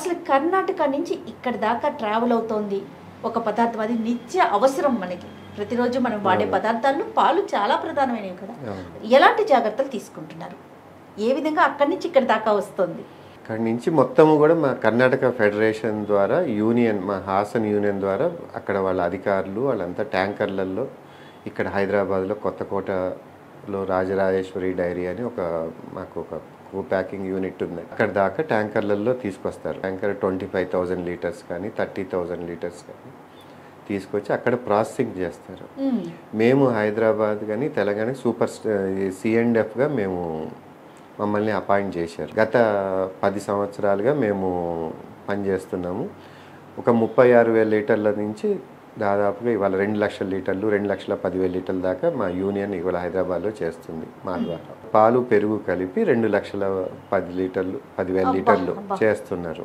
అసలు కర్ణాటక నుంచి ఇక్కడి దాకా ట్రావెల్ అవుతోంది ఒక పదార్థం, అది నిత్య అవసరం మనకి. ప్రతిరోజు మనం వాడే పదార్థాల్లో పాలు చాలా ప్రధానమైనవి కదా. ఎలాంటి జాగ్రత్తలు తీసుకుంటున్నారు? ఏ విధంగా అక్కడి నుంచి ఇక్కడి దాకా వస్తుంది? అక్కడి నుంచి మొత్తము కూడా మా కర్ణాటక ఫెడరేషన్ ద్వారా యూనియన్, మా హాసన్ యూనియన్ ద్వారా అక్కడ వాళ్ళ అధికారులు వాళ్ళంతా ట్యాంకర్లలో ఇక్కడ హైదరాబాద్లో కొత్తకోటలో రాజరాజేశ్వరి డైరీ అని మాకు ఒక ప్యాకింగ్ యూనిట్ ఉంది. అక్కడ దాకా ట్యాంకర్లలో తీసుకొస్తారు. ట్యాంకర్ 25,000 లీటర్స్ కానీ 30,000 లీటర్స్ కానీ తీసుకొచ్చి అక్కడ ప్రాసెసింగ్ చేస్తారు. మేము హైదరాబాద్ కానీ తెలంగాణ సూపర్ సిఎండ్ఎఫ్గా మమ్మల్ని అపాయింట్ చేశారు. గత 10 సంవత్సరాలుగా మేము పనిచేస్తున్నాము. ఒక 36,000 లీటర్ల నుంచి దాదాపుగా ఇవాళ 2 లక్షల లీటర్లు, 2,10,000 లీటర్ల దాకా మా యూనియన్ ఇవాళ హైదరాబాద్లో చేస్తుంది మా ద్వారా. పాలు పెరుగు కలిపి 2,10,000 లీటర్లు 10,000 లీటర్లు చేస్తున్నారు.